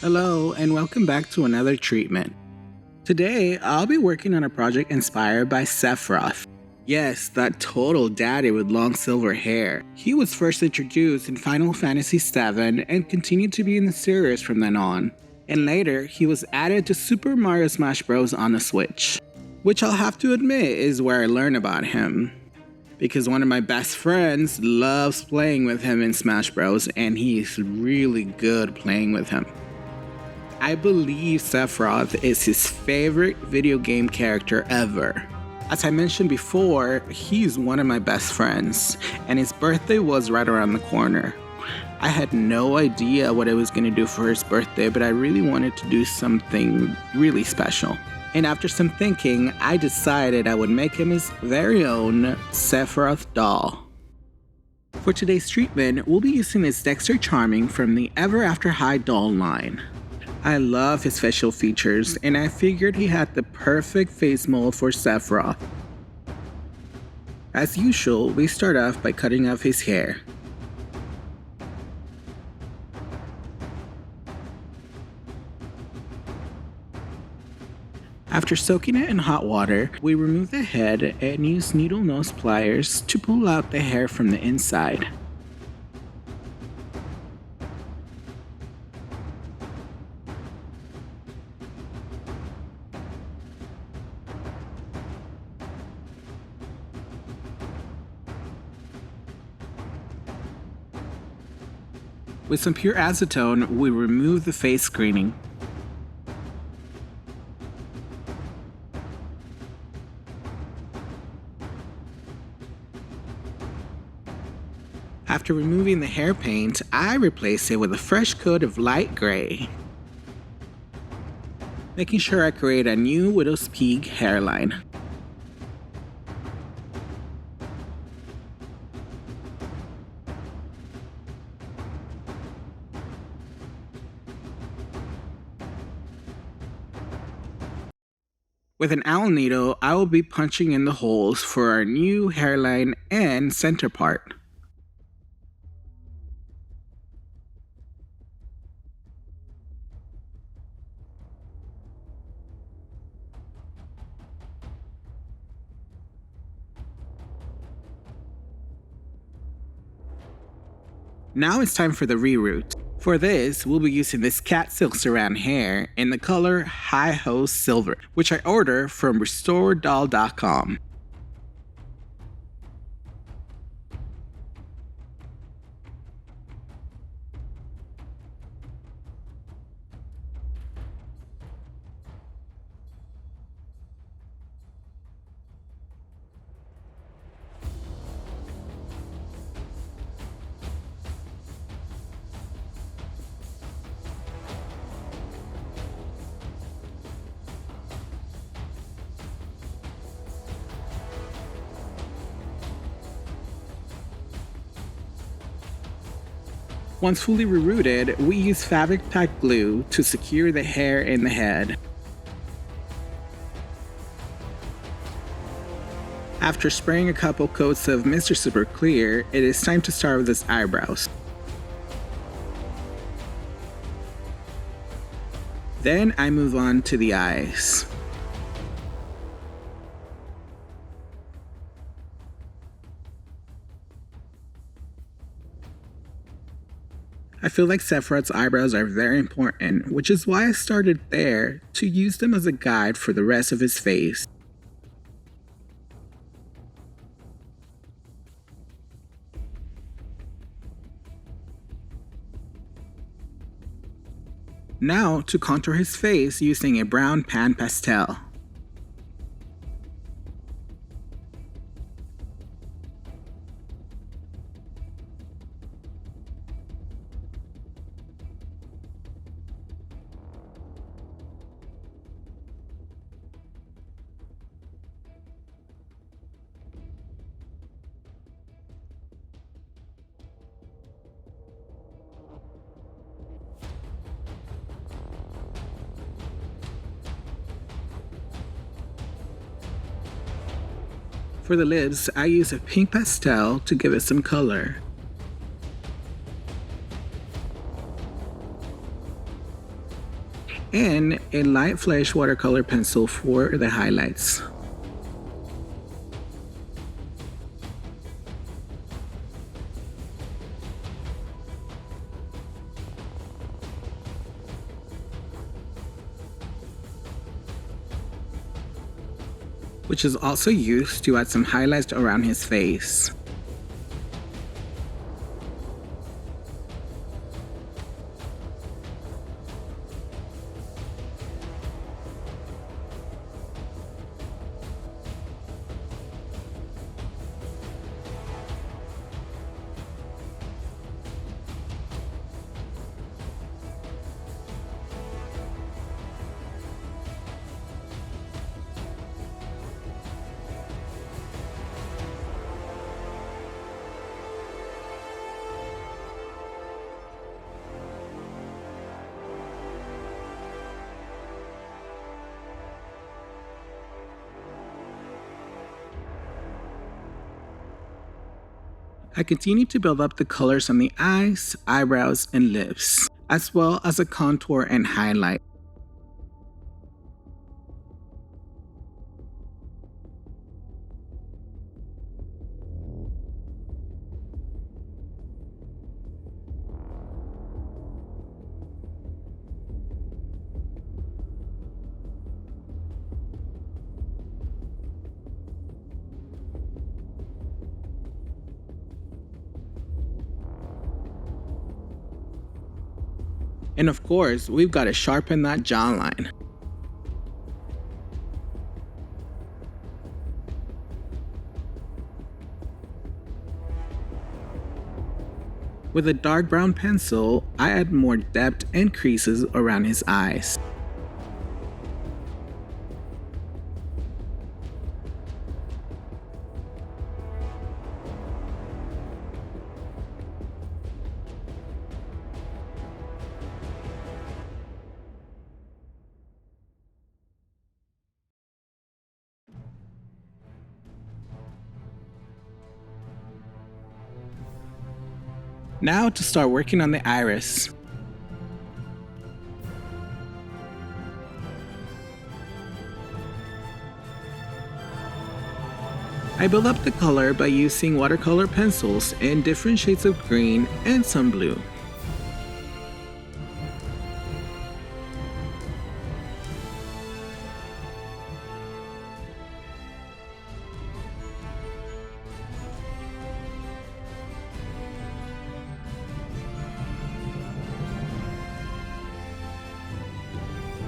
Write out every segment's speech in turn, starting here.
Hello, and welcome back to another treatment. Today, I'll be working on a project inspired by Sephiroth. Yes, that total daddy with long silver hair. He was first introduced in Final Fantasy VII and continued to be in the series from then on. And later, he was added to Super Mario Smash Bros. On the Switch. Which I'll have to admit is where I learned about him. Because one of my best friends loves playing with him in Smash Bros. And he's really good playing with him. I believe Sephiroth is his favorite video game character ever. As I mentioned before, he's one of my best friends, and his birthday was right around the corner. I had no idea what I was going to do for his birthday, but I really wanted to do something really special. And after some thinking, I decided I would make him his very own Sephiroth doll. For today's treatment, we'll be using this Dexter Charming from the Ever After High doll line. I love his facial features, and I figured he had the perfect face mold for Sephiroth. As usual, we start off by cutting off his hair. After soaking it in hot water, we remove the head and use needle nose pliers to pull out the hair from the inside. With some pure acetone, we remove the face screening. After removing the hair paint, I replace it with a fresh coat of light gray, making sure I create a new widow's peak hairline. With an owl needle, I will be punching in the holes for our new hairline and center part. Now it's time for the reroute. For this, we'll be using this cat silk surround hair in the color High Ho Silver, which I order from restoredoll.com. Once fully rerouted, we use fabric pack glue to secure the hair in the head. After spraying a couple coats of Mr. Super Clear, it is time to start with his eyebrows. Then I move on to the eyes. I feel like Sephiroth's eyebrows are very important, which is why I started there to use them as a guide for the rest of his face. Now to contour his face using a brown pan pastel. For the lips, I use a pink pastel to give it some color. and a light flesh watercolor pencil for the highlights. Which is also used to add some highlights around his face. I continue to build up the colors on the eyes, eyebrows, and lips, as well as a contour and highlight. And of course, we've got to sharpen that jawline. With a dark brown pencil, I add more depth and creases around his eyes. Now to start working on the iris. I build up the color by using watercolor pencils in different shades of green and some blue.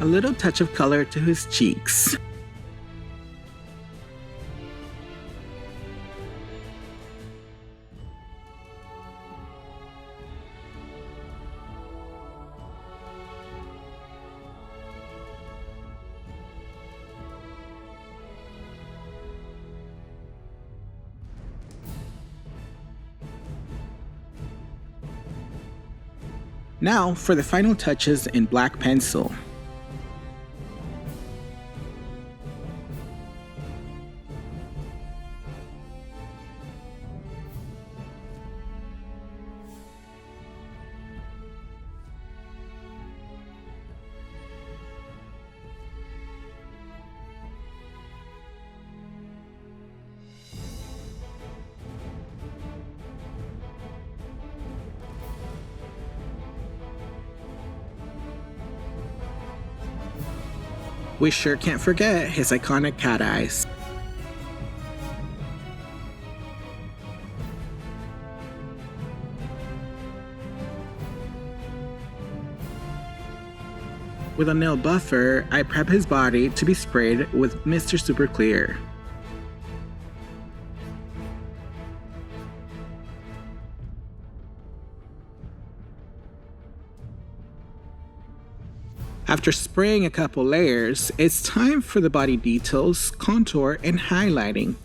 A little touch of color to his cheeks. Now for the final touches in black pencil. We sure can't forget his iconic cat eyes. With a nail buffer, I prep his body to be sprayed with Mr. Super Clear. After spraying a couple layers, it's time for the body details, contour, and highlighting.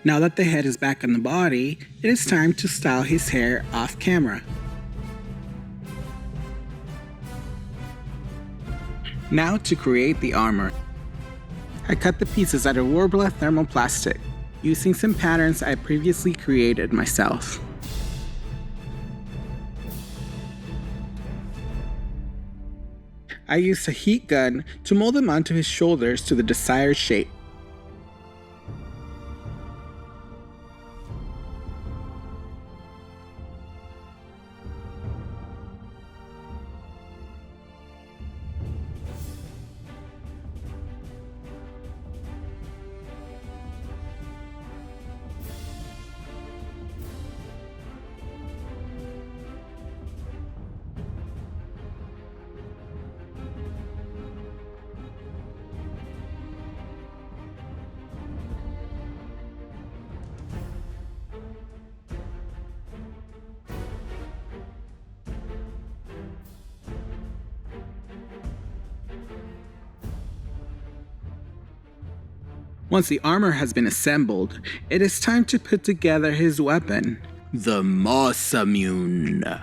Now that the head is back on the body, it is time to style his hair off camera. Now to create the armor. I cut the pieces out of Warbler thermoplastic, using some patterns I previously created myself. I used a heat gun to mold them onto his shoulders to the desired shape. Once the armor has been assembled, it is time to put together his weapon, the Masamune.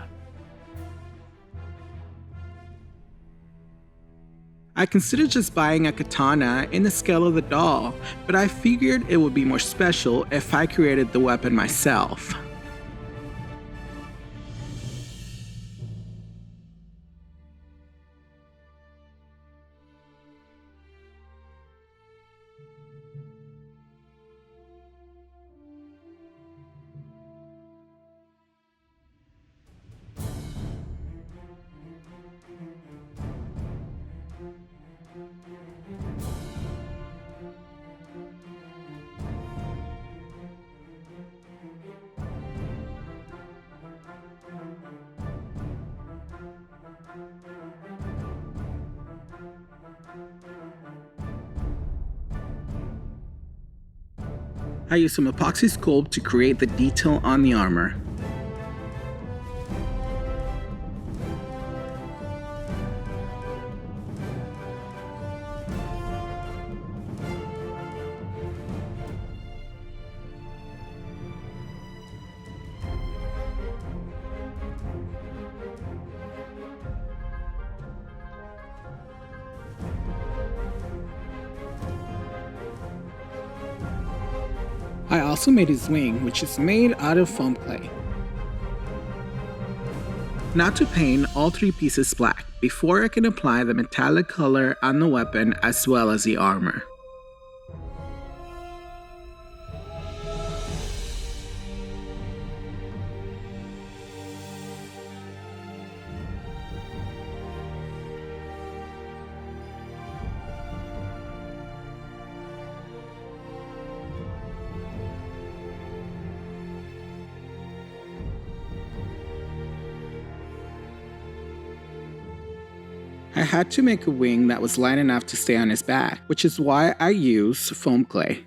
I considered just buying a katana in the scale of the doll, but I figured it would be more special if I created the weapon myself. I used some epoxy sculpt to create the detail on the armor. I also made his wing, which is made out of foam clay. Now to paint all three pieces black before I can apply the metallic color on the weapon as well as the armor. I had to make a wing that was light enough to stay on his back, which is why I use foam clay.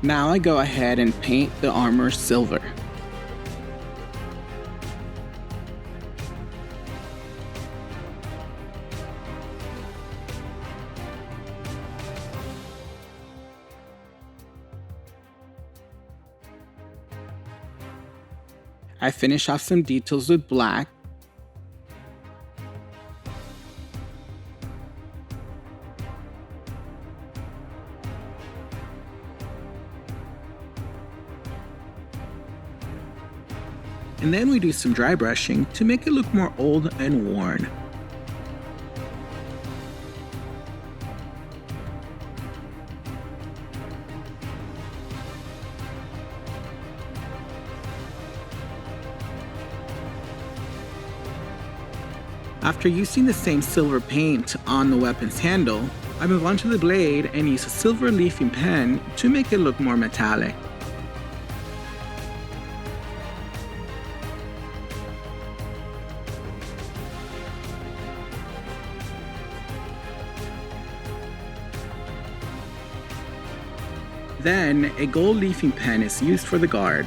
Now I go ahead and paint the armor silver. I finish off some details with black. And then we do some dry brushing to make it look more old and worn. After using the same silver paint on the weapon's handle, I move on to the blade and use a silver leafing pen to make it look more metallic. Then, a gold leafing pen is used for the guard.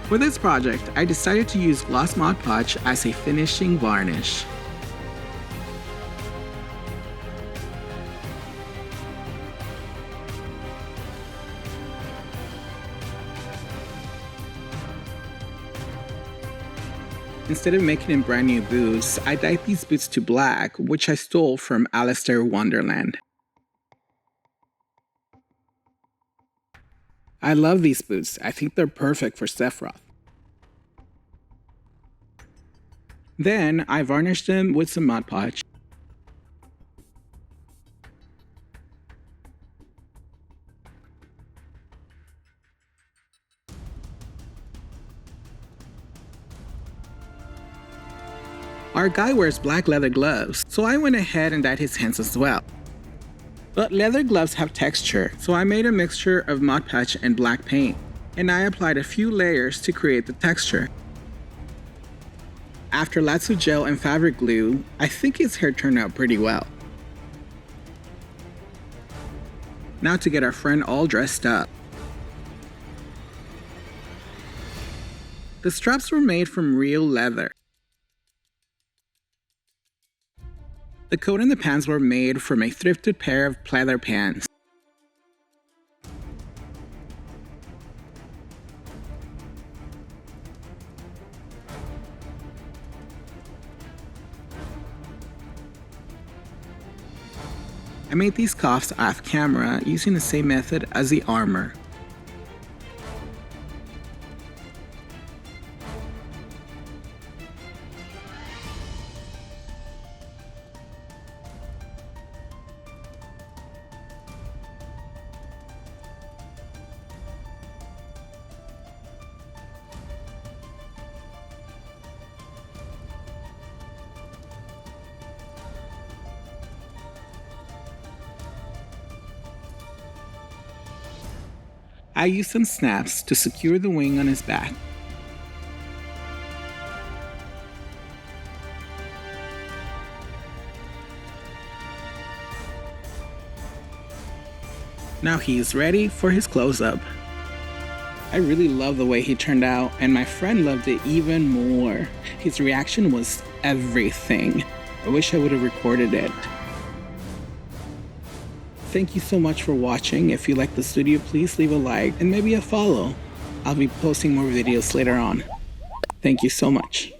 For this project, I decided to use gloss Mod Podge as a finishing varnish. Instead of making him brand new boots, I dyed these boots to black, which I stole from Alistair Wonderland. I love these boots. I think they're perfect for Sephiroth. Then I varnished them with some Mod Podge. Our guy wears black leather gloves, so I went ahead and dyed his hands as well. But leather gloves have texture, so I made a mixture of Mod Podge and black paint, and I applied a few layers to create the texture. After lots of gel and fabric glue, I think his hair turned out pretty well. Now to get our friend all dressed up. The straps were made from real leather. The coat and the pants were made from a thrifted pair of pleather pants. I made these cuffs off camera using the same method as the armor. I used some snaps to secure the wing on his back. Now he's ready for his close-up. I really love the way he turned out, and my friend loved it even more. His reaction was everything. I wish I would have recorded it. Thank you so much for watching. If you like the studio, please leave a like and maybe a follow. I'll be posting more videos later on. Thank you so much.